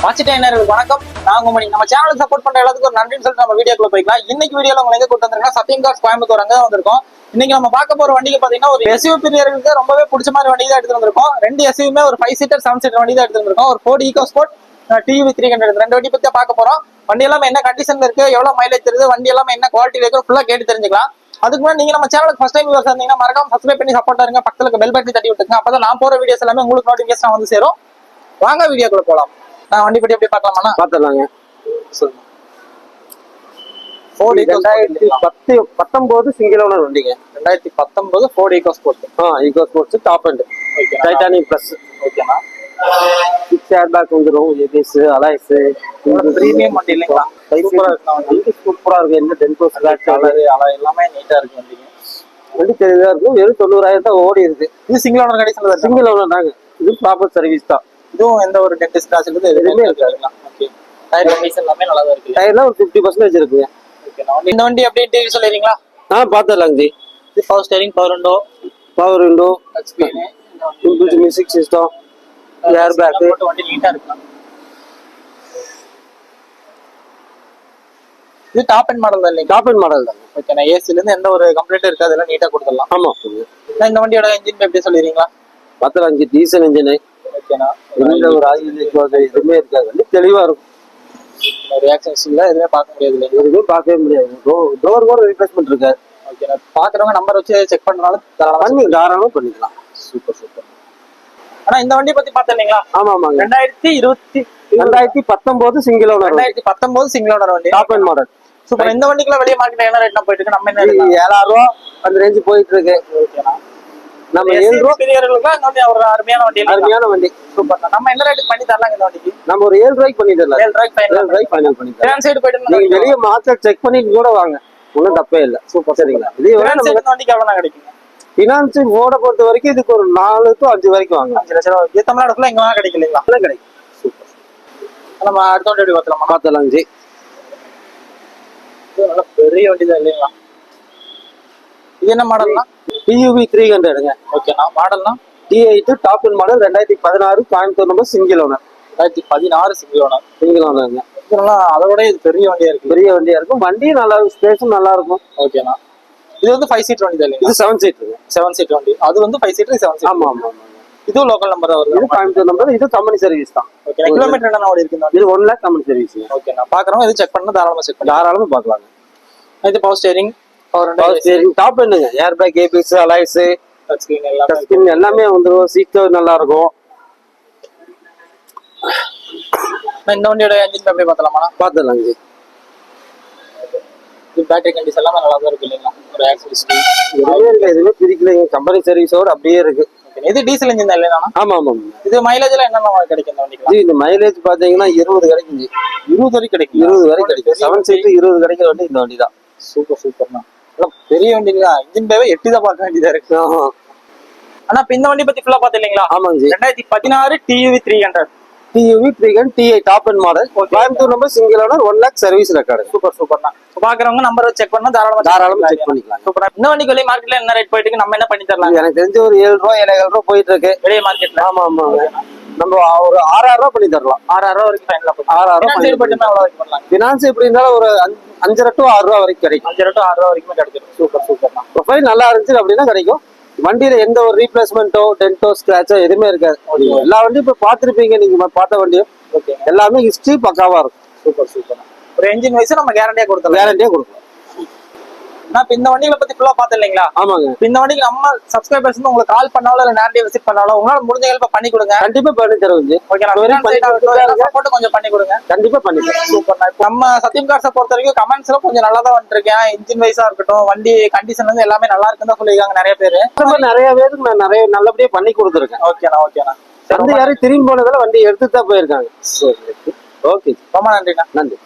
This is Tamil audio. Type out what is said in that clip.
வாட்சிட்டேனர்களுக்கு வணக்கம். நான் உங்க மணி. நம்ம சேனலை சப்போர்ட் பண்ற எல்லாத்துக்கும் ஒரு நன்றின்னு சொல்லிட்டு நம்ம வீடியோக்குள்ள போய்க்கலாம். இன்னைக்கு வீடியோல உங்களை எங்க கூட்டு வந்திருக்கோம், சத்தியம் கார்ஸ் கோயம்புத்தூர் அங்க வந்திருக்கோம். இன்னைக்கு நம்ம பார்க்க போற வண்டிக்கு பாத்தீங்கன்னா ஒரு எஸ்யூவி பிரியர்களுக்கு ரொம்பவே பிடிச்ச மாதிரி வண்டி தான் எடுத்து வந்திருக்கோம். ரெண்டு எஸ்யூமே ஒரு 5 சீட்டர் 7 சீட்டர் வண்டி தான் எடுத்து வந்திருக்கோம். ஒரு Ford EcoSport TUV 300 ரெண்டு வண்டி பத்தி பார்க்க போறோம். வண்டி எல்லாமே என்ன கண்டிஷன்ல இருக்கு, எவ்வளவு மைலேஜ் தருது, வண்டி எல்லாமே என்ன குவாலிட்டி இருக்கு ஃபுல்லா கேட்டு தெரிஞ்சுக்கலாம். அதுக்கு முன்னாடி நீங்க நம்ம சேனலுக்கு ஃபர்ஸ்ட் டைம் வியூவர்ஸ் இருந்தீங்கன்னா மறக்காம சப்ஸ்கிரைப் பண்ணி சப்போர்ட் இருங்க. பக்கத்துல பெல் பட்டன் தட்டி விட்டுங்க. அப்பதான் நான் போற வீடியோஸ் எல்லாமே உங்களுக்கு நோட்டிபிகேஷன் வந்து சேரும். வாங்க வீடியோக்குள்ள போலாம். வண்டி பத்தி எப்படி பார்க்கலாமா? பாத்துடலாங்க. சொல்லுங்க. 2019 சிங்கிள் ஓனர் வண்டிங்க. 2019 Ford EcoSport. EcoSport top and titanium plus. ஓகேண்ணா. 6 ஏர் பேக் வந்துரும், ஏபிஎஸ், அலாய்ஸ், பிரீமியம் வண்டி இல்லைங்களா? சூப்பரா இருக்கு வண்டி. சூப்பரா இருக்கு. எந்த டென்டோ ஸ்கிராட்ச் அலாய் எல்லாமே நீட்டா இருக்கு வண்டிங்க. வண்டி தெளிவா இருக்கும். வெறும் 90,000 தான் ஓடி இருக்கு. இது சிங்கிள் ஓனர் கண்டிஷன்ல தான். சிங்கிள் ஓனர் தாங்க. இது ப்ராப்பர் சர்வீஸ் தான். இதுவும் எந்த ஒரு டென்ட் ஸ்கிராட்ச் எதுவுமே இருக்காதுங்களா? ஓகே. டயர் கண்டிஷன் எல்லாமே நல்லா தான் இருக்கு. டயர்ல ஒரு 50% இருக்குங்க. ஓகேண்ணா. இந்த வண்டி அப்படியே டீடைல் சொல்லிடுறீங்களா? பாத்துடலாங்க ஜி. இது power steering, power window, touch screen, inbuilt music system, air bag. வண்டி நீட்டா இருக்கு. இது டாப் அண்ட் மாடல் தான் இல்லைங்க? டாப் அண்ட் மாடல் தான். ஓகேண்ணா. ஏசில இருந்து எந்த ஒரு கம்ப்ளைண்ட் இருக்காது, எல்லாம் நீட்டா கொடுத்துடலாம். ஆமா. இந்த வண்டியோட இன்ஜின் எப்படி சொல்லிடுறீங்களா? பாத்துடலாம் ஜி. Diesel engine. ஓகேண்ணா. எந்த ஒரு ஆயில் எதுவுமே இருக்காது. வண்டி தெளிவா இருக்கும். ரியாக்ஷன்ஸ் இல்ல, எதுவுமே பார்க்க முடியாது இல்லைங்க? எதுவுமே பார்க்கவே முடியாது. டோர் கூட ரீப்ளேஸ்மெண்ட் இருக்காது. ஓகேண்ணா. பாக்குறவங்க நம்பர் வச்சு செக் பண்ணனாலும் தாராளமா பண்ணிக்கலாம். Super super. ஆனா இந்த வண்டி பத்தி பார்த்தீங்களா? ஆமா ஆமாங்க. 2019 சிங்கிள் ஓனர். 2019 சிங்கிள் ஓனர் வண்டி. Top and model. சூப்பர். இந்த வண்டிக்குள்ள வெளிய மார்க்கெட்ல என்ன ரேட்ல போயிட்டு இருக்கு? நம்ம என்ன 7,000 ரூபா அந்த ரேஞ்ச் போயிட்டு இருக்கு. ஓகேண்ணா. நம்ம 7 ரூபா பெரியவர்களுக்கு இந்த வண்டி ஒரு அருமையான வண்டி. அருமையான வண்டி. சூப்பர். நம்ம என்ன ரேட்டுக்கு பண்ணி தரலாம் இந்த வண்டிக்கு? நம்ம ஒரு 7 ரூபாய்க்கு பண்ணி தரலாம். 7 ரூபாய்க்கு ஃபைனல் பண்ணி தரலாம். ஃபைனான்ஸ் சைடு போயிட்டு நீங்க வெளிய மார்க்கெட் செக் பண்ணிட்டு கூட வாங்க. ஒண்ணும் தப்பே இல்ல. சூப்பர். சரிங்களா? இது ஃபைனான்ஸ் இந்த வண்டிக்கு எவ்வளவு கிடைக்குங்க? ஃபினான்ஸ் ஓட பொறுத்த வரைக்கும் இதுக்கு ஒரு 4 to 5 வரைக்கும் வாங்க. 5 லட்சம் ரூபாய். தமிழ்நாடு ஃபுல்லா எங்க கிடைக்கலீங்களா? எல்லாம் கிடைக்கும். சூப்பர். நம்ம அடுத்த வண்டி எப்படி பார்த்தலாம் ஜி. இது நல்ல பெரிய வண்டி தான் இல்லைங்களா? இது என்ன மாடல்னா? TUV 300ங்க. ஓகேண்ணா. மாடல்னா T8 top and model 2016 Coimbatore number single owner. 2016 single owner. Single ஓனருங்க. இதெல்லாம் அதோட இது பெரிய வண்டியா இருக்கு. பெரிய வண்டியா இருக்கும். வண்டியும் நல்லா இருக்கும். ஸ்பேஸும் நல்லா இருக்கும். ஓகேண்ணா. இது வந்து 5 சீட் வண்டி தான் இல்லைங்களா? இது 7 சீட்டுங்க. 7 சீட் வண்டி. அது வந்து 5 சீட் 7 சீட். ஆமா ஆமா ஆமா. இதுவும் லோக்கல் நம்பர் தான் வருது. இது கோயம்புத்தூர் நம்பர். இது கம்பெனி சர்வீஸ் தான். ஓகே. கிலோமீட்டர் என்ன ஓடி இருக்கு? இது 1 lakh கம்பெனி சர்வீஸ். ஓகே. நான் பாக்குறோம். இது செக் பண்ணா தாராளமா செக் பண்ணி தாராளமா பார்க்கலாங்க. இது power steering, power steering top என்னங்க, air bag, ABS, alloys, touch screen எல்லாமே வந்துரும். சீட் நல்லா இருக்கும். இந்த வண்டியோட இன்ஜின் எப்படி பார்த்தலாமா? பார்த்துடலாங்க ஜி. இது பேட்டரி கண்டிஷன் எல்லாமே நல்லா தான் இருக்கு இல்லைங்களா? ஒரு ஆக்சிஸ் எதுவுமே பிரிக்கலைங்க. கம்பெனி சர்வீஸோட அப்படியே இருக்கு. இது டீசல் இன்ஜின் தான் இல்லையா? ஆமா ஆமா. இது மைலேஜ் எல்லாம் என்னென்ன கிடைக்கும் இந்த வண்டிக்கு? இந்த மைலேஜ் பாத்தீங்கன்னா 20 கிடைக்கும் ஜி. 20 வரைக்கும் கிடைக்கும். 20 வரை கிடைக்கும். 7 சீட் 20 கிடைக்கிற வண்டி இந்த வண்டி தான். சூப்பர் சூப்பர்ண்ணா. பெரிய வண்டி இல்ல, இன்ஜின் பேவே எட்டி தான் பார்க்க வேண்டியதா இருக்கு. ஆனா இப்ப இந்த வண்டி பத்தி ஃபுல்லா பாத்தீங்களா? ஆமாங்க G. 2016 TUV 300. TUV 300 T8 top and model. Coimbatore number single owner 1 lakh service record. Super சூப்பர்ண்ணா. பாக்குறவங்க நம்பர் செக் பண்ணா தாராளமா செக் பண்ணிக்கலாம். சூப்பர். இந்த வண்டிக்கு வெளிய மார்க்கெட்ல என்ன ரேட் போயிட்டு இருக்கு? நம்ம என்ன பண்ணி தரலாம்? எனக்கு தெரிஞ்ச ஒரு 7 ரூபா 7,000 ரூபா போயிட்டு இருக்கு வெளிய மார்க்கெட்ல. ஆமா ஆமா. நம்ம ஒரு 6,000 ரூபா பண்ணி தரலாம். 6,000 வரைக்கும் ஃபைனலா போய் 6,000 ரூபா போயிட்டு அவ்வளவு பண்ணலாம். ஃபினான்ஸ் எப்படி இருந்தாலும் ஒரு 5,500 to 6 ரூபா வரைக்கும் கிடைக்கும். 5,500 to 6 ரூபா வரைக்கும் கிடைக்கும். சூப்பர் சூப்பர்ண்ணா. ப்ரொஃபைல் நல்லா இருந்துச்சு அப்படின்னா கிடைக்கும். வண்டியில எந்த ஒரு ரீப்ளேஸ்மெண்ட்டோ டென்ட்டோ ஸ்கிராச்சோ எதுவுமே இருக்காது. எல்லா வண்டியும் இப்ப பாத்துருப்பீங்க நீங்க பார்த்த வண்டியும். ஓகே. எல்லாமே ஹிஸ்டரி பக்காவா இருக்கும். Super super. ஒரு என்ஜின் வைஸ் நம்ம கேரண்டியா கொடுக்கலாம். நான் இந்த வண்டிகளை பத்தி ஃபுல்லா பார்த்தேன் இல்லைங்களா? ஆமாங்க. இந்த வண்டிக்கு நம்ம சப்ஸ்கிரைபர்ஸ் வந்து உங்களுக்கு கால் பண்ணாலும் இல்ல நேரடியா விசிட் பண்ணாலும் உங்களால முடிஞ்ச ஹெல்ப் பண்ணி கொடுங்க. கண்டிப்பா பண்ணி தருவோம். ஓகே. சப்போர்ட் கொஞ்சம் பண்ணி கொடுங்க. கண்டிப்பா பண்ணி தரேன். சூப்பர். நம்ம சத்தியம் கார்ஸை பொறுத்த வரைக்கும் கமெண்ட்ஸ்ல கொஞ்சம் நல்லா தான் வந்துருக்கேன். இன்ஜின் வைஸா இருக்கட்டும், வண்டி கண்டிஷன் வந்து எல்லாமே நல்லா இருக்குன்னு தான் சொல்லியிருக்காங்க நிறைய பேர். நிறைய பேருக்கு நான் நிறைய நல்லபடியா பண்ணி கொடுத்துருக்கேன். ஓகேண்ணா ஓகேண்ணா. வந்து யாரும் திரும்பி போனதால வண்டி எடுத்துட்டு தான் போயிருக்காங்க. ஓகே. ரொம்ப நன்றிண்ணா. நன்றி.